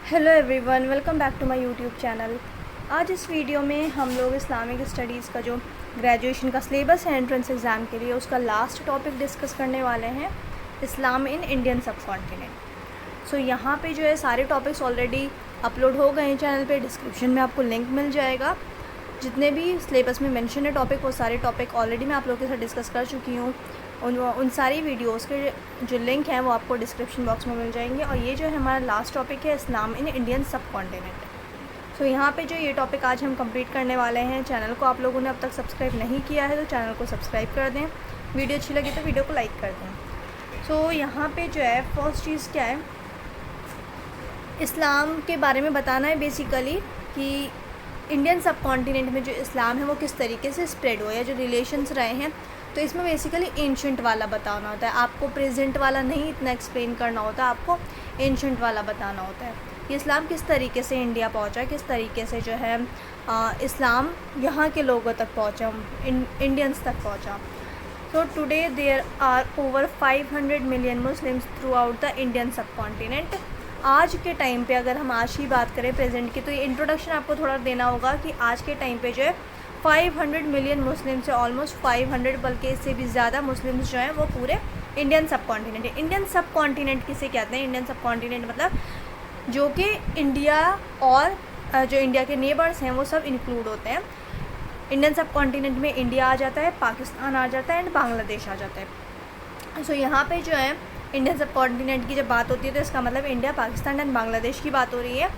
Hello everyone, welcome back to my YouTube channel. आज इस video में हम लोग इस्लामिक स्टडीज़ का जो ग्रेजुएशन का सिलेबस है एंट्रेंस एग्ज़ाम के लिए, उसका लास्ट टॉपिक डिस्कस करने वाले हैं, इस्लाम इन इंडियन सब कॉन्टिनेंट। सो यहाँ पे जो है सारे टॉपिक्स ऑलरेडी अपलोड हो गए हैं चैनल पे। डिस्क्रिप्शन में आपको लिंक मिल जाएगा। जितने भी सिलेबस में मेंशन है टॉपिक, वो सारे टॉपिक ऑलरेडी मैं आप लोगों के साथ डिस्कस कर चुकी हूँ। उन सारी वीडियोस के जो लिंक हैं वो आपको डिस्क्रिप्शन बॉक्स में मिल जाएंगे। और ये जो है हमारा लास्ट टॉपिक है, इस्लाम इन इंडियन सब कॉन्टिनेंट। सो यहाँ पे जो ये टॉपिक आज हम कंप्लीट करने वाले हैं। चैनल को आप लोगों ने अब तक सब्सक्राइब नहीं किया है तो चैनल को सब्सक्राइब कर दें। वीडियो अच्छी लगी तो वीडियो को लाइक कर दें। सो यहाँ पे जो है फर्स्ट चीज़ क्या है, इस्लाम के बारे में बताना है बेसिकली कि इंडियन सब कॉन्टिनेंट में जो इस्लाम है वो किस तरीके से स्प्रेड हुआ है, जो रिलेशंस रहे हैं। तो इसमें बेसिकली एंशंट वाला बताना होता है, आपको प्रेजेंट वाला नहीं इतना एक्सप्लेन करना होता, आपको एंशंट वाला बताना होता है। ये इस्लाम किस तरीके से इंडिया पहुंचा, किस तरीके से जो है इस्लाम यहाँ के लोगों तक पहुंचा, इंडियंस तक पहुंचा। तो today there are over 500 million Muslims throughout the Indian subcontinent. आज के टाइम पे अगर हम आज की बात करें प्रेजेंट की, तो ये इंट्रोडक्शन आपको थोड़ा देना होगा कि आज के टाइम पे जो है 500 मिलियन मुस्लिम्स है, ऑलमोस्ट 500 बल्कि इससे भी ज़्यादा मुस्लिम्स जो हैं वो पूरे इंडियन सब कॉन्टिनेंट है। इंडियन सब कॉन्टिनेंट किसे कहते हैं? इंडियन सब कॉन्टिनेंट मतलब जो कि इंडिया और जो इंडिया के नेबर्स हैं वो सब इंक्लूड होते हैं। इंडियन सब कॉन्टिनेंट में इंडिया आ जाता है, पाकिस्तान आ जाता है एंड बांग्लादेश आ जाता है। सो यहाँ पे जो है इंडियन सब कॉन्टिनेंट की जब बात होती है तो इसका मतलब इंडिया, पाकिस्तान एंड बांग्लादेश की बात हो रही है।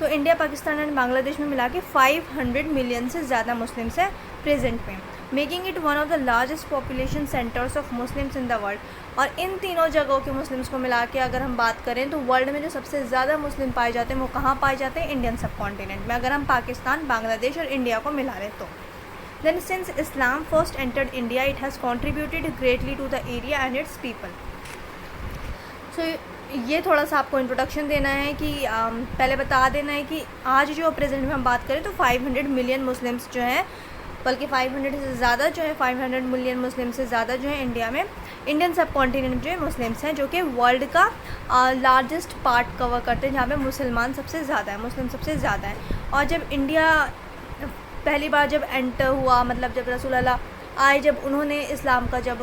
तो इंडिया, पाकिस्तान एंड बांग्लादेश में मिला के 500 मिलियन से ज़्यादा मुस्लिम्स हैं प्रेजेंट में, making it one of the largest population centres of Muslims in the world. और इन तीनों जगहों के मुस्लिम्स को मिला के अगर हम बात करें तो वर्ल्ड में जो सबसे ज़्यादा मुस्लिम पाए जाते हैं वो कहाँ पाए जाते हैं? इंडियन सब कॉन्टिनेंट में, अगर हम पाकिस्तान, बांग्लादेश और इंडिया को मिला लें तो। Then since Islam first entered India, it has contributed greatly to the area and its people. So ये थोड़ा सा आपको इंट्रोडक्शन देना है कि पहले बता देना है कि आज जो प्रेजेंट में हम बात करें तो 500 मिलियन मुस्लिम्स जो हैं, बल्कि 500 से ज़्यादा जो है 500 मिलियन मुस्लिम से ज़्यादा जो है इंडिया में, इंडियन सब कॉन्टिनेंट जो है मुस्लिम्स हैं, जो कि वर्ल्ड का लार्जेस्ट पार्ट कवर करते हैं, जहाँ पे मुसलमान सबसे ज़्यादा है, मुस्लिम सबसे ज़्यादा है। और जब इंडिया पहली बार जब एंटर हुआ, मतलब जब रसूल अल्लाह आए, जब उन्होंने इस्लाम का जो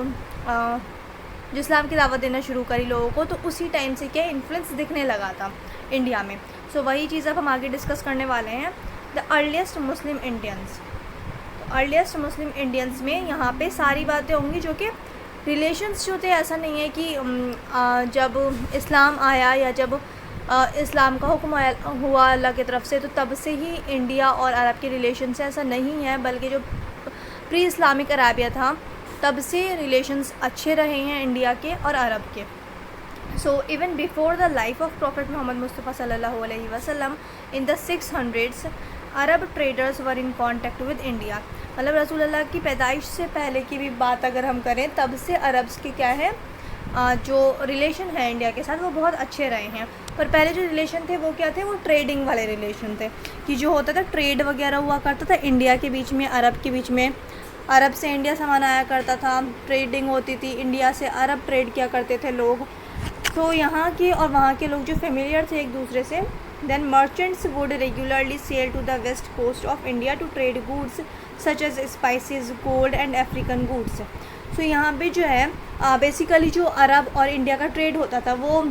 इस्लाम की दावत देना शुरू करी लोगों को, तो उसी टाइम से क्या इन्फ्लुएंस दिखने लगा था इंडिया में। सो वही चीज़ अब हम आगे डिस्कस करने वाले हैं। The earliest Muslim Indians. तो अर्लीस्ट मुस्लिम इंडियंस में यहाँ पे सारी बातें होंगी जो कि रिलेशंस जो थे। ऐसा नहीं है कि जब इस्लाम आया या जब इस्लाम का हुक्म हुआ अल्लाह की तरफ से तो तब से ही इंडिया और अरब के रिलेशन से, ऐसा नहीं है, बल्कि जो प्री इस्लामिक अरेबिया था तब से रिलेशंस अच्छे रहे हैं इंडिया के और अरब के। So even before the life of prophet Muhammad Mustafa सल्लल्लाहु अलैहि वसल्लम in the 600s, Arab traders were in contact with India. मतलब रसूल अल्लाह की पैदाइश से पहले की भी बात अगर हम करें, तब से अरब्स के क्या है जो रिलेशन है इंडिया के साथ वो बहुत अच्छे रहे हैं। पर पहले जो रिलेशन थे वो क्या थे? वो ट्रेडिंग वाले रिलेशन थे, कि जो होता था ट्रेड वगैरह हुआ करता था इंडिया के बीच में, अरब के बीच में। अरब से इंडिया सामान आया करता था, ट्रेडिंग होती थी, इंडिया से अरब ट्रेड किया करते थे लोग। तो यहाँ के और वहाँ के लोग जो फेमिलियर थे एक दूसरे से। Then merchants would regularly sail to the west coast of India to trade goods such as spices, gold and African goods. So यहाँ पे जो है बेसिकली जो अरब और इंडिया का ट्रेड होता था वो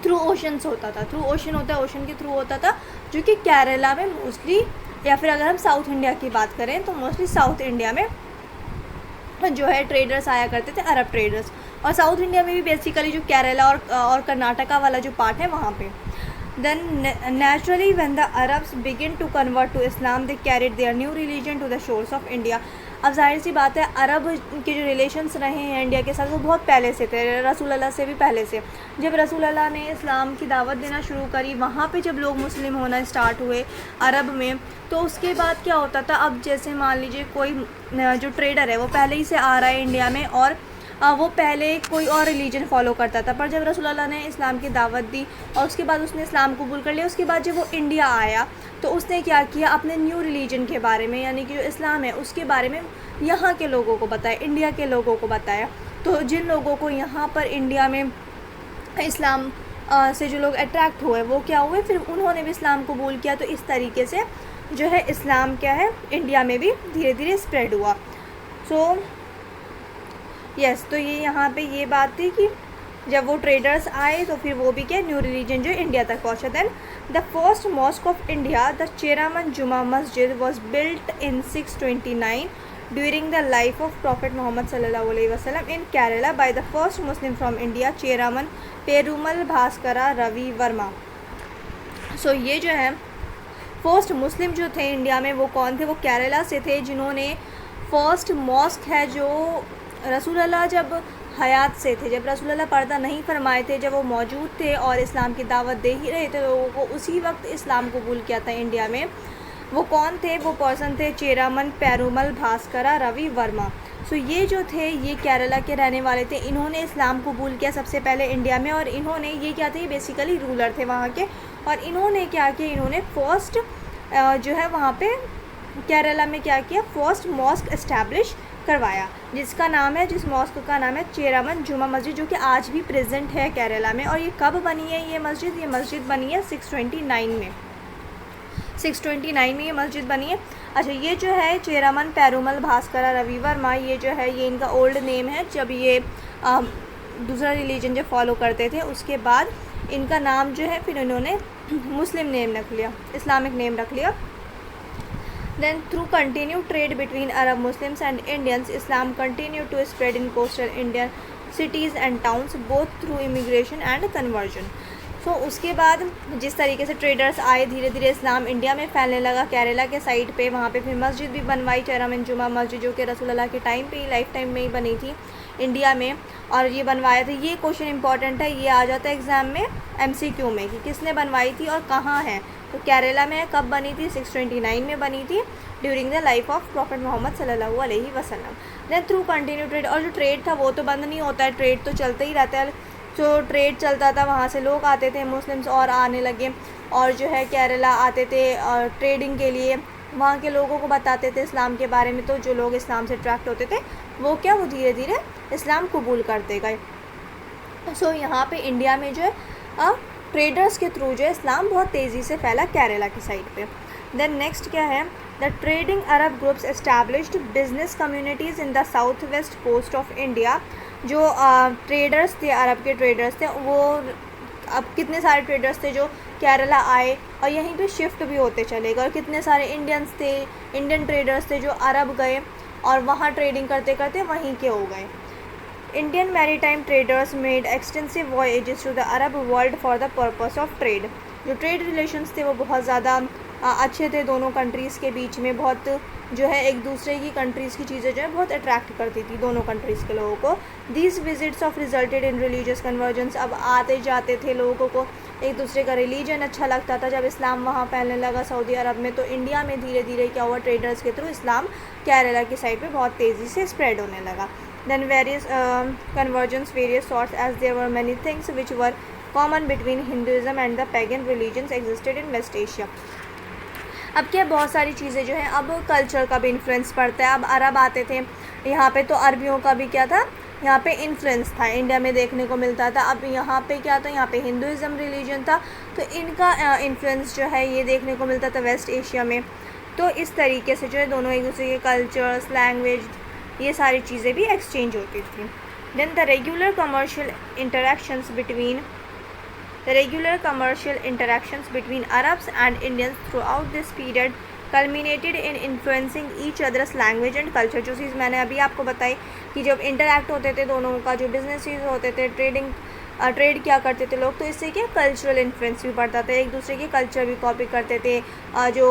थ्रू ओशंस होता था, थ्रू ओशन होता है, ओशन के थ्रू होता था, जो कि केरला में मोस्टली, या फिर अगर हम साउथ इंडिया की बात करें तो मोस्टली साउथ इंडिया में जो है ट्रेडर्स आया करते थे, अरब ट्रेडर्स। और साउथ इंडिया में भी बेसिकली जो केरला और कर्नाटका वाला जो पार्ट है वहाँ पे। Then naturally when the Arabs begin to convert to Islam, they carried their new religion to the shores of India. अब जाहिर सी बात है अरब के जो रिलेशंस रहे हैं इंडिया के साथ वो बहुत पहले से थे, रसूल अल्लाह से भी पहले से। जब रसूल अल्लाह ने इस्लाम की दावत देना शुरू करी, वहाँ पे जब लोग मुस्लिम होना स्टार्ट हुए अरब में, तो उसके बाद क्या होता था, अब जैसे मान लीजिए कोई जो ट्रेडर है वो पहले ही से आ रहा है इंडिया में और वो पहले कोई और रिलीजन फॉलो करता था, पर जब रसूल अल्लाह ने इस्लाम की दावत दी और उसके बाद उसने इस्लाम कबूल कर लिया, उसके बाद जब वो इंडिया आया तो उसने क्या किया, अपने न्यू रिलीजन के बारे में, यानी कि जो इस्लाम है उसके बारे में यहाँ के लोगों को बताया, इंडिया के लोगों को बताया। तो जिन लोगों को यहाँ पर इंडिया में इस्लाम से जो लोग अट्रैक्ट हुए वो क्या हुए, फिर उन्होंने भी इस्लाम कबूल किया। तो इस तरीके से जो है इस्लाम क्या है इंडिया में भी धीरे धीरे स्प्रेड हुआ। सो यस, तो ये यहाँ पे ये बात थी कि जब वो ट्रेडर्स आए तो फिर वो भी क्या न्यू रिलीजन जो इंडिया तक पहुँचा। Then the first mosque of India, the Cheraman Juma Masjid, was built in 629 during the life of prophet Muhammad सल्लल्लाहु अलैहि वसल्लम in Kerala by the first Muslim from India, Cheraman Perumal Bhaskara Ravi Varma. So ये जो है फर्स्ट मुस्लिम जो थे इंडिया में वो कौन थे, वो केरला से थे, जिन्होंने फर्स्ट मॉस्क है जो रसूल अल्लाह जब हयात से थे, जब रसूल अल्लाह पर्दा नहीं फरमाए थे, जब वो मौजूद थे और इस्लाम की दावत दे ही रहे थे लोगों को, उसी वक्त इस्लाम कबूल किया था इंडिया में। वो कौन थे, वो पर्सन थे चेरामन पेरुमल भास्करा रवि वर्मा। सो ये जो थे ये केरला के रहने वाले थे, इन्होंने इस्लाम कबूल किया सबसे पहले इंडिया में। और इन्होंने ये क्या थे, बेसिकली रूलर थे वहाँ के, और इन्होंने क्या किया, इन्होंने फर्स्ट जो है वहाँ पे केरला में क्या किया, फर्स्ट मॉस्क इस्टेब्लिश करवाया, जिसका नाम है, जिस मॉस्क का नाम है चेरामन जुमा मस्जिद, जो कि आज भी प्रेजेंट है केरला में। और ये कब बनी है ये मस्जिद बनी है 629 में, 629 में ये मस्जिद बनी है। अच्छा, ये जो है चेरामन पेरुमल भास्करा रवि वर्मा, ये जो है ये इनका ओल्ड नेम है, जब ये दूसरा रिलीजन जो फॉलो करते थे उसके बाद इनका नाम जो है फिर इन्होंने मुस्लिम नेम रख लिया, इस्लामिक नेम रख लिया। Then through continued trade between Arab Muslims and Indians, Islam continued to spread in coastal Indian cities and towns, both through immigration and conversion. So उसके बाद जिस तरीके से ट्रेडर्स आए, धीरे धीरे इस्लाम इंडिया में फैलने लगा। केरला के साइड पे वहाँ पे फिर मस्जिद भी बनवाई, चेरामन जुमा मस्जिद, जो कि रसूल अल्लाह के टाइम पे ही, लाइफ टाइम में ही बनी थी इंडिया में, और ये बनवाया था। ये क्वेश्चन इंपॉर्टेंट है, ये आ जाता है एग्ज़ाम में MCQ में कि किसने बनवाई थी और कहाँ है। तो केरला में कब बनी थी, 629 में बनी थी, during the life of prophet Muhammad सल्लल्लाहु अलैहि वसल्लम। देन थ्रू कंटिन्यू ट्रेड, और जो ट्रेड था वो तो बंद नहीं होता है, ट्रेड तो चलता ही रहता है। जो ट्रेड चलता था वहाँ से लोग आते थे, मुस्लिम्स और आने लगे, और जो है केरला आते थे ट्रेडिंग के लिए, वहाँ के लोगों को बताते थे इस्लाम के बारे में। तो जो लोग इस्लाम से अट्रैक्ट होते थे वो क्या, वो धीरे धीरे इस्लाम कबूल करते गए। सो यहाँ पे इंडिया में जो है ट्रेडर्स के थ्रू जो है इस्लाम बहुत तेज़ी से फैला केरला की साइड पे। देन नेक्स्ट क्या है, the trading Arab groups established business communities in the south west coast of India. जो ट्रेडर्स थे, अरब के ट्रेडर्स थे, वो अब कितने सारे ट्रेडर्स थे जो केरला आए और यहीं पे शिफ्ट भी होते चले गए, और कितने सारे इंडियंस थे, इंडियन ट्रेडर्स थे जो अरब गए और वहाँ ट्रेडिंग करते करते वहीं के हो गए। Indian maritime traders made extensive voyages to the Arab world for the purpose of trade. जो ट्रेड रिलेशंस थे वो बहुत ज़्यादा अच्छे थे दोनों कंट्रीज़ के बीच में, बहुत जो है एक दूसरे की कंट्रीज़ की चीज़ें जो है बहुत अट्रैक्ट करती थी दोनों कंट्रीज़ के लोगों को। These visits of resulted in religious convergence, अब आते जाते थे लोगों को एक दूसरे का रिलीजन अच्छा लगता था। जब इस्लाम वहाँ फैलने लगा सऊदी अरब में, तो इंडिया में धीरे धीरे क्या हुआ, ट्रेडर्स के थ्रू इस्लाम केरला की साइड पे बहुत तेज़ी से स्प्रेड होने लगा। Then various convergence, various sorts, as there were many things which were common between Hinduism and the pagan religions existed in West Asia. अब क्या बहुत सारी चीज़ें जो हैं, अब कल्चर का भी इन्फ्लुएंस पड़ता है। अब अरब आते थे यहाँ पे, तो अरबियों का भी क्या था, यहाँ पे इन्फ्लुएंस था, इंडिया में देखने को मिलता था। अब यहाँ पे क्या था, यहाँ पे हिंदुज़म रिलीजन था, तो इनका इन्फ्लुएंस जो है ये देखने को मिलता था वेस्ट एशिया में। तो इस तरीके से जो है दोनों एक दूसरे के कल्चर्स, लैंग्वेज, ये सारी चीज़ें भी एक्सचेंज होती थी। Then the regular commercial interactions between Arabs and Indians throughout this period culminated in influencing each others language and culture. जो चीज़ मैंने अभी आपको बताई कि जब इंटरैक्ट होते थे दोनों का, जो बिजनेसेस होते थे, ट्रेड क्या करते थे लोग, तो इससे क्या कल्चरल इन्फ्लुएंस भी पड़ता था, एक दूसरे के कल्चर भी कॉपी करते थे। जो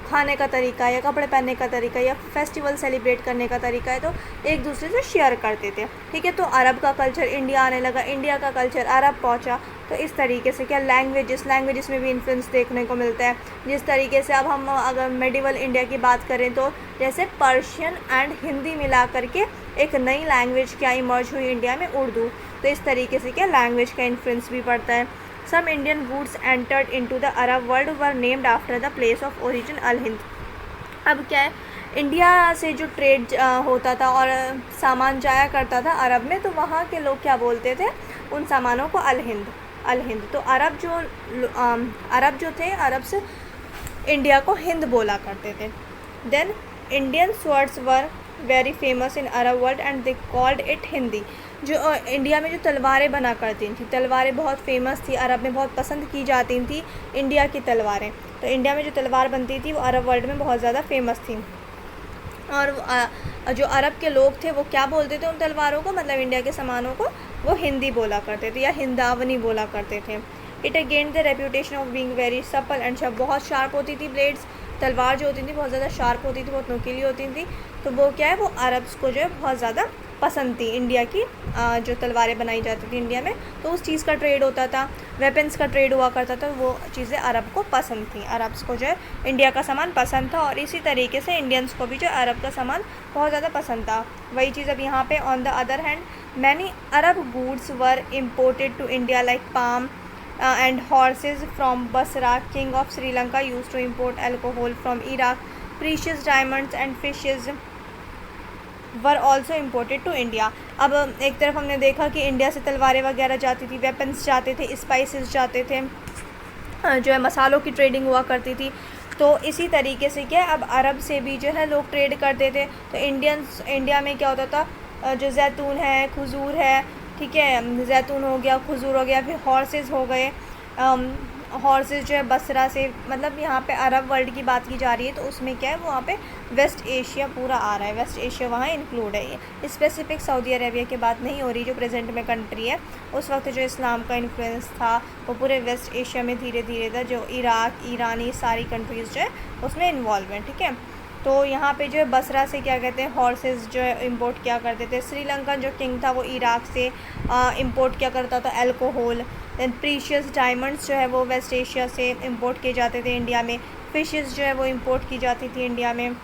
खाने का तरीका या कपड़े पहनने का तरीका या फेस्टिवल सेलिब्रेट करने का तरीका है, तो एक दूसरे से शेयर करते थे। ठीक है, तो अरब का कल्चर इंडिया आने लगा, इंडिया का कल्चर अरब पहुंचा। तो इस तरीके से क्या लैंग्वेजेस में भी इन्फ्लुएंस देखने को मिलता है। जिस तरीके से अब हम अगर मेडिवल इंडिया की बात करें, तो जैसे पर्शियन एंड हिंदी मिला करके एक नई लैंग्वेज क्या इमर्ज हुई इंडिया में, उर्दू। तो इस तरीके से क्या लैंग्वेज का इन्फ्लुएंस भी पड़ता है। Some Indian goods entered into the Arab world were named after the place of origin al Hind. अब क्या है, इंडिया से जो ट्रेड होता था और सामान जाया करता था अरब में, तो वहाँ के लोग क्या बोलते थे उन सामानों को, अल हिंद। अल हिंद। तो अरब जो थे, अरब्स इंडिया को हिंद बोला करते थे। Then Indian swords were very famous in Arab world and they called it Hindi. जो इंडिया में जो तलवारें बना करती थी, तलवारें बहुत फेमस थी, अरब में बहुत पसंद की जाती थी इंडिया की तलवारें। तो इंडिया में जो तलवार बनती थी वो अरब वर्ल्ड में बहुत ज़्यादा फेमस थी। और जो अरब के लोग थे वो क्या बोलते थे उन तलवारों को, मतलब इंडिया के सामानों को, वो हिंदी बोला करते थे या हिंदावनी बोला करते थे। It gain the reputation of being very supple and sharp. बहुत शार्प होती थी ब्लेड्स, तलवार जो होती थी बहुत ज़्यादा शार्प होती थी, बहुत नुकीली होती थी। तो वो क्या है, वो अरब्स को जो है बहुत ज़्यादा पसंद थी इंडिया की जो तलवारें बनाई जाती थी इंडिया में। तो उस चीज़ का ट्रेड होता था, वेपन्स का ट्रेड हुआ करता था, वो चीज़ें अरब को पसंद थी। अरब्स को जो है इंडिया का सामान पसंद था और इसी तरीके से इंडियंस को भी जो अरब का सामान बहुत ज़्यादा पसंद था। वही चीज़ अब यहाँ पे on the other hand many Arab goods were imported to India like palm and horses from Basra. King of Sri Lanka used to import alcohol from Iraq. Precious diamonds and fishes were also imported to India. अब एक तरफ हमने देखा कि India से तलवारें वगैरह जाती थी, वेपन्स जाते थे, स्पाइसेस जाते थे, जो है मसालों की ट्रेडिंग हुआ करती थी। तो इसी तरीके से क्या अब अरब से भी जो है लोग ट्रेड करते थे। तो इंडिया में क्या होता था, जो जैतून है, खजूर है, ठीक है, जैतून हो गया, खजूर हो गया, फिर हॉर्सेस हो गए। हॉर्सेस जो है बसरा से, मतलब यहाँ पे अरब वर्ल्ड की बात की जा रही है तो उसमें क्या है, वो वहाँ पे वेस्ट एशिया पूरा आ रहा है, वेस्ट एशिया वहाँ इंक्लूड है। ये स्पेसिफिक सऊदी अरेबिया की बात नहीं हो रही जो प्रेजेंट में कंट्री है। उस वक्त जो इस्लाम का इन्फ्लुएंस था वो पूरे वेस्ट एशिया में धीरे धीरे था, जो इराक, ईरानी सारी कंट्रीज़ जो है उसमें इन्वॉल्व हैं, ठीक है। तो यहाँ पे जो है बसरा से क्या कहते हैं, हॉर्सेस जो है इंपोर्ट किया करते थे। श्रीलंका जो किंग था वो इराक से इंपोर्ट किया करता था अल्कोहल। दैन प्रीशियस डायमंड्स जो है वो वेस्ट एशिया से इंपोर्ट किए जाते थे इंडिया में। फिशेस जो है वो इंपोर्ट की जाती थी इंडिया में।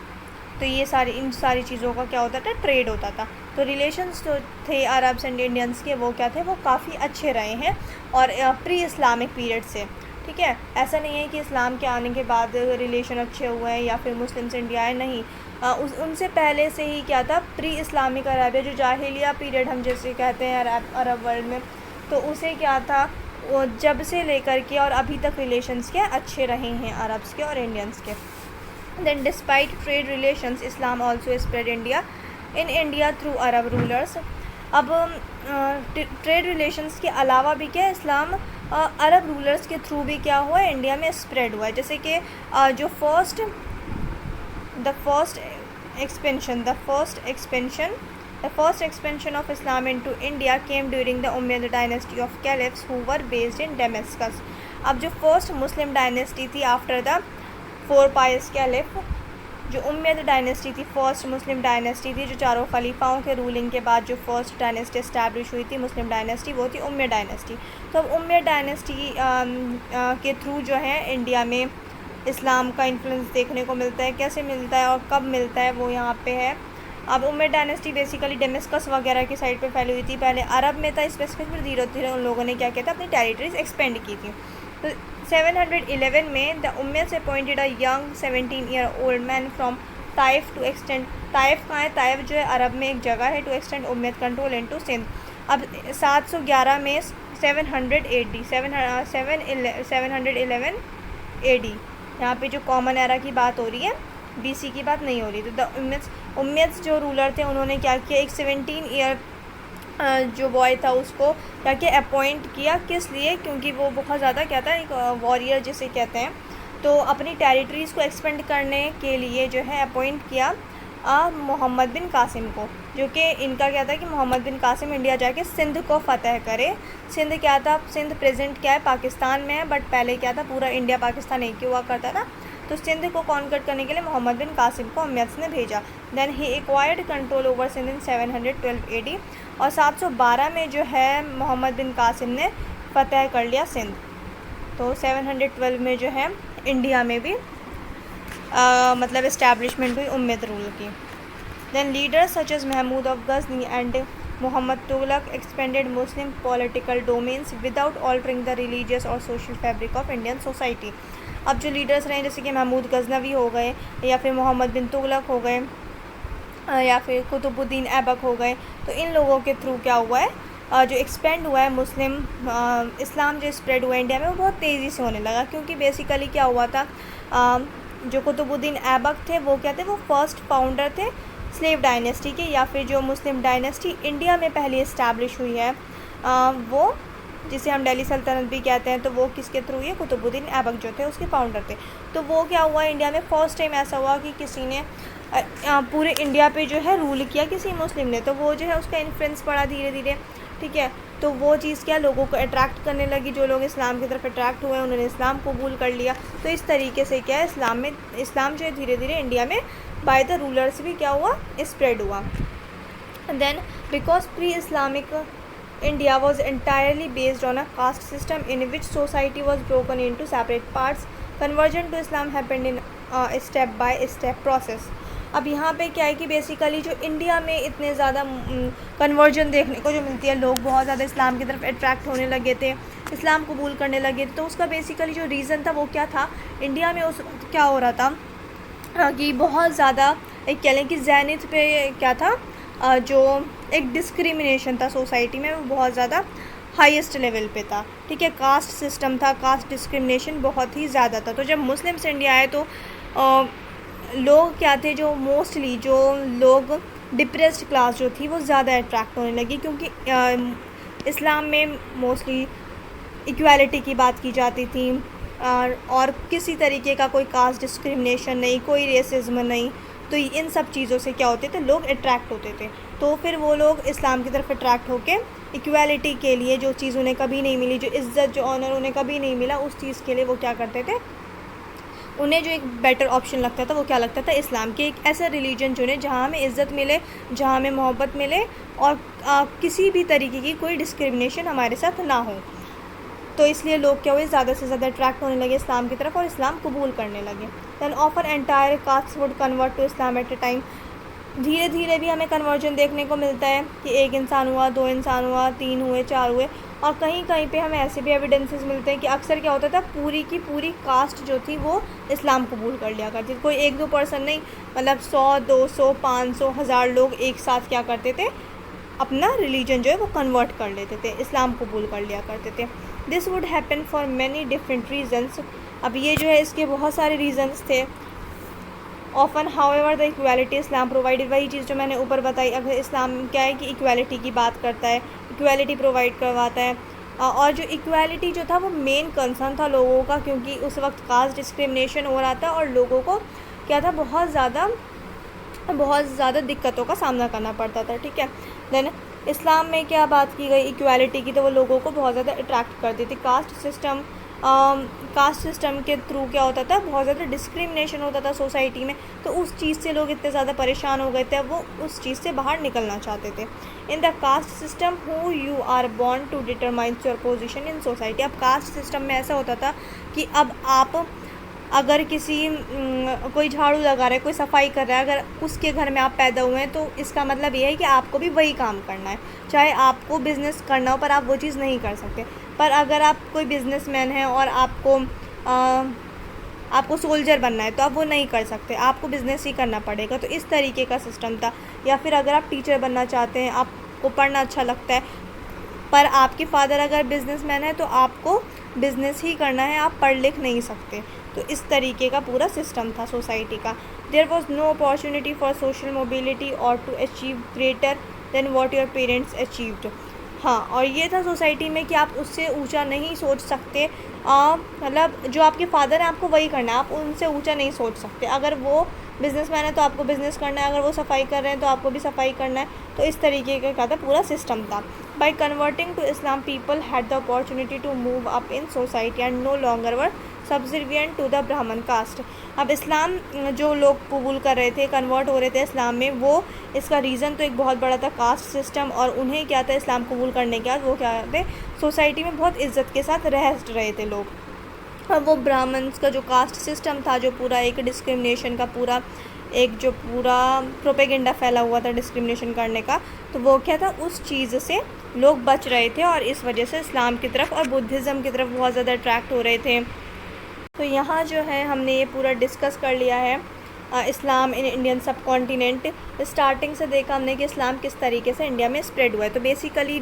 तो ये इन सारी चीज़ों का क्या होता था, ट्रेड होता था। तो रिलेशंस जो थे अरब्स एंड इंडियंस के वो क्या थे, वो काफ़ी अच्छे रहे हैं और प्री इस्लामिक पीरियड से, ठीक है। ऐसा नहीं है कि इस्लाम के आने के बाद रिलेशन अच्छे हुए हैं या फिर मुस्लिम से इंडिया है, नहीं। उनसे पहले से ही क्या था, प्री इस्लामिक अरबिया, जो जाहिलिया पीरियड हम जैसे कहते हैं अरब वर्ल्ड में, तो उसे क्या था, वो जब से लेकर के और अभी तक रिलेशंस क्या अच्छे रहे हैं अरब्स के और इंडियंस के। Then despite trade relations Islam also spread in India through Arab rulers. अब ट्रेड रिलेशंस के अलावा भी क्या इस्लाम अरब रूलर्स के थ्रू भी क्या हुआ है, इंडिया में स्प्रेड हुआ है। जैसे कि जो the first expansion of Islam into India came during the Umayyad dynasty of caliphs who were based in Damascus. अब जो फर्स्ट मुस्लिम डायनेस्टी थी आफ्टर द 4 पायस कैलिफ, जो उमय्यद डायनेस्टी थी, फर्स्ट मुस्लिम डायनेस्टी थी, जो चारों खलीफाओं के ruling के बाद जो फर्स्ट डायनेस्टी इस्टेब्लिश हुई थी मुस्लिम डायनेस्टी, वो थी उमय्यद डायनेस्टी। तो अब उमय्यद डायनेस्टी के थ्रू जो है इंडिया में इस्लाम का इन्फ्लुएंस देखने को मिलता है। कैसे मिलता है और कब मिलता है वो यहाँ पे है। अब उमय्यद डायनेस्टी बेसिकली डेमेस्कस वगैरह की साइड पे फैली हुई थी, पहले अरब में था स्पेसिफिक, फिर धीरे धीरे उन लोगों ने क्या किया था, अपनी टेरिटरीज एक्सपेंड की थी। तो 711 में the Umayyads appointed a young 17-year-old man from Taif to extend, Taif कहाँ है, ताइफ जो है अरब में एक जगह है, to extend Umayyad control into Sindh. अब 711 में 700 AD 711 AD यहाँ पे जो कॉमन एरा की बात हो रही है, BC की बात नहीं हो रही। तो द उमय्यद्स जो रूलर थे उन्होंने क्या किया, एक 17 ईयर जो बॉय था उसको क्या किया, अपॉइंट किया। किस लिए, क्योंकि वो बहुत ज़्यादा क्या था, एक वॉरियर जिसे कहते हैं, तो अपनी टेरिटरीज़ को एक्सपेंड करने के लिए जो है अपॉइंट किया मोहम्मद बिन कासिम को, जो कि इनका क्या था कि मोहम्मद बिन कासिम इंडिया जाके सिंध को फ़तह करे। सिंध क्या था, सिंध प्रेजेंट क्या है, पाकिस्तान में है, बट पहले क्या था, पूरा इंडिया पाकिस्तान एक ही हुआ करता था। तो सिंध को कॉन्कर्ट करने के लिए मोहम्मद बिन कासिम को उमय्यद्स ने भेजा। Then he acquired control over Sindh in 712 AD और 712 में जो है मोहम्मद बिन कासिम ने फ़तह कर लिया सिंध। तो 712 में जो है इंडिया में भी मतलब इस्टेब्लिशमेंट हुई उम्मयद रूल की। Then leaders such as Mahmud of Ghazni and Muhammad Tughlaq expanded Muslim political domains without altering the religious और social fabric of Indian society. अब जो लीडर्स रहे जैसे कि महमूद गजनवी हो गए, या फिर मोहम्मद बिन तुगलक हो गए, या फिर कुतुबुद्दीन ऐबक हो गए, तो इन लोगों के थ्रू क्या हुआ है, जो एक्सपेंड हुआ है मुस्लिम इस्लाम जो स्प्रेड हुआ है इंडिया में, वो बहुत तेज़ी से होने लगा। क्योंकि बेसिकली क्या हुआ था, जो कुतुबुद्दीन ऐबक थे वो क्या थे, वो फर्स्ट फाउंडर थे स्लेव डायनेस्टी के, या फिर जो मुस्लिम डायनेस्टी इंडिया में पहले इस्टेब्लिश हुई है वो जिसे हम दिल्ली सल्तनत भी कहते हैं, तो वो किसके थ्रू है, कुतुबुद्दीन ऐबक जो थे उसके फाउंडर थे। तो वो क्या हुआ, इंडिया में फर्स्ट टाइम ऐसा हुआ कि किसी ने पूरे इंडिया पे जो है रूल किया किसी मुस्लिम ने, तो वो जो है उसका इन्फ्लुएंस पड़ा धीरे धीरे, ठीक है। तो वो चीज़ क्या लोगों को अट्रैक्ट करने लगी, जो लोग इस्लाम की तरफ अट्रैक्ट हुए उन्होंने इस्लाम कबूल कर लिया। तो इस तरीके से क्या है, इस्लाम जो है धीरे धीरे इंडिया में बाय द रूलर्स भी क्या हुआ, स्प्रेड हुआ। Then because pre Islamic India was entirely based on a caste system in which society was broken into separate parts. Conversion to Islam happened in a step by step process. अब यहाँ पे क्या है कि basically जो India में इतने ज़्यादा कन्वर्जन देखने को जो मिलती है, लोग बहुत ज़्यादा इस्लाम की तरफ अट्रैक्ट होने लगे थे, इस्लाम कबूल करने लगे थे। तो उसका बेसिकली जो रीज़न था वो क्या था, इंडिया में उस वक्त क्या हो रहा था कि बहुत ज़्यादा एक कह लें कि ज़ैनित पे क्या था, जो एक डिस्क्रिमिनेशन था सोसाइटी में, वो बहुत ज़्यादा हाईएस्ट लेवल पे था, ठीक है। कास्ट सिस्टम था, कास्ट डिस्क्रिमिनेशन बहुत ही ज़्यादा था। तो जब मुस्लिम्स इंडिया आए तो लोग क्या थे, जो मोस्टली जो लोग डिप्रेस्ड क्लास जो थी वो ज़्यादा अट्रैक्ट होने लगी, क्योंकि इस्लाम में मोस्टली इक्वालिटी की बात की जाती थी और किसी तरीके का कोई कास्ट डिस्क्रिमिनेशन नहीं, कोई रेसिज्म नहीं। तो इन सब चीज़ों से क्या होते थे, लोग अट्रैक्ट होते थे। तो फिर वो लोग इस्लाम की तरफ अट्रैक्ट होके इक्वालिटी के लिए, जो चीज़ उन्हें कभी नहीं मिली, जो इज़्ज़त जो ऑनर उन्हें कभी नहीं मिला, उस चीज़ के लिए वो क्या करते थे, उन्हें जो एक बेटर ऑप्शन लगता था वो क्या लगता था, इस्लाम के एक ऐसा रिलीजन चुने जहाँ हमें इज़्ज़त मिले, जहाँ हमें मोहब्बत मिले और किसी भी तरीके की कोई डिस्क्रिमिनेशन हमारे साथ ना हो। तो इसलिए लोग क्या हुए, ज़्यादा से ज़्यादा अट्रैक्ट होने लगे इस्लाम की तरफ और इस्लाम कबूल करने लगे। दैन ऑफर entire caste would convert to Islam at a time. धीरे धीरे भी हमें कन्वर्जन देखने को मिलता है कि एक इंसान हुआ, दो इंसान हुआ, तीन हुए, चार हुए, और कहीं कहीं पे हमें ऐसे भी एविडेंसेस मिलते हैं कि अक्सर क्या होता था, पूरी की पूरी कास्ट जो थी वो इस्लाम कबूल कर लिया करती थी। कोई एक दो पर्सन नहीं, मतलब 100, 200, 500, 1000 लोग एक साथ क्या करते थे, अपना रिलीजन जो है वो कन्वर्ट कर लेते थे, इस्लाम कबूल कर लिया करते थे। This would happen for many different reasons. अब ये जो है इसके बहुत सारे रीजन्स थे। Often however the equality Islam provided, वही चीज़ जो मैंने ऊपर बताई, अगर इस्लाम क्या है कि इक्वालिटी की बात करता है, इक्वालिटी प्रोवाइड करवाता है। और जो इक्वालिटी जो था वो मेन कंसर्न था लोगों का, क्योंकि उस वक्त कास्ट डिस्क्रिमिनेशन हो रहा था और लोगों को क्या था, बहुत ज़्यादा दिक्कतों का सामना करना पड़ता था, ठीक है। देन इस्लाम में क्या बात की गई इक्वालिटी की, तो वो लोगों को बहुत ज़्यादा अट्रैक्ट करती थी। कास्ट सिस्टम के थ्रू क्या होता था, बहुत ज़्यादा डिस्क्रिमिनेशन होता था सोसाइटी में, तो उस चीज़ से लोग इतने ज़्यादा परेशान हो गए थे, वो उस चीज़ से बाहर निकलना चाहते थे। In the caste system who you are born to determines your position in society. अब कास्ट सिस्टम में ऐसा होता था कि अब आप अगर कोई झाड़ू लगा रहा है, कोई सफाई कर रहा है, अगर उसके घर में आप पैदा हुए हैं तो इसका मतलब ये है कि आपको भी वही काम करना है, चाहे आपको बिज़नेस करना हो पर आप वो चीज़ नहीं कर सकते। पर अगर आप कोई बिज़नेसमैन हैं और आपको सोल्जर बनना है तो आप वो नहीं कर सकते, आपको बिज़नेस ही करना पड़ेगा। तो इस तरीके का सिस्टम था। या फिर अगर आप टीचर बनना चाहते हैं, आपको पढ़ना अच्छा लगता है, पर आपके फादर अगर बिज़नेसमैन है तो आपको बिज़नेस ही करना है, आप पढ़ लिख नहीं सकते। तो इस तरीके का पूरा सिस्टम था सोसाइटी का। There was no opportunity for social mobility और to achieve greater than what your parents achieved. हाँ, और ये था सोसाइटी में कि आप उससे ऊंचा नहीं सोच सकते, मतलब जो आपके फादर हैं आपको वही करना है, आप उनसे ऊंचा नहीं सोच सकते। अगर वो बिज़नेसमैन है तो आपको बिज़नेस करना है, अगर वो सफाई कर रहे हैं तो आपको भी सफाई करना है। तो इस तरीके का क्या था, पूरा सिस्टम था। By converting to Islam people had the opportunity to move up in society and no longer were subservient to the Brahmin caste. अब इस्लाम जो लोग कबूल कर रहे थे, कन्वर्ट हो रहे थे इस्लाम में, वो इसका रीज़न तो एक बहुत बड़ा था कास्ट सिस्टम, और उन्हें क्या था, इस्लाम कबूल करने के बाद वो क्या थे, सोसाइटी में बहुत इज्जत के साथ रह रहे थे लोग। और वो ब्राह्मण्स का जो कास्ट सिस्टम था, जो पूरा एक डिस्क्रिमिनेशन का पूरा प्रोपेगेंडा फैला हुआ था डिस्क्रिमिनेशन करने का, तो वो क्या था, उस चीज़ से लोग बच रहे थे और इस वजह से इस्लाम की तरफ और बुद्धिज़्म की तरफ बहुत ज़्यादा अट्रैक्ट हो रहे थे। तो यहाँ जो है हमने ये पूरा डिस्कस कर लिया है इस्लाम इन इंडियन सब कॉन्टिनेंट। स्टार्टिंग से देखा हमने कि इस्लाम किस तरीके से इंडिया में स्प्रेड हुआ है। तो बेसिकली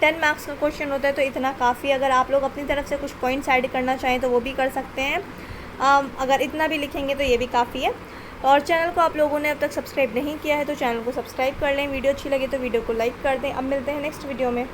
10 मार्क्स का क्वेश्चन होता है, तो इतना काफ़ी। अगर आप लोग अपनी तरफ से कुछ पॉइंट्स ऐड करना चाहें तो वो भी कर सकते हैं। अगर इतना भी लिखेंगे तो ये भी काफ़ी है। और चैनल को आप लोगों ने अब तक सब्सक्राइब नहीं किया है तो चैनल को सब्सक्राइब कर लें। वीडियो अच्छी लगे तो वीडियो को लाइक कर दें। अब मिलते हैं नेक्स्ट वीडियो में।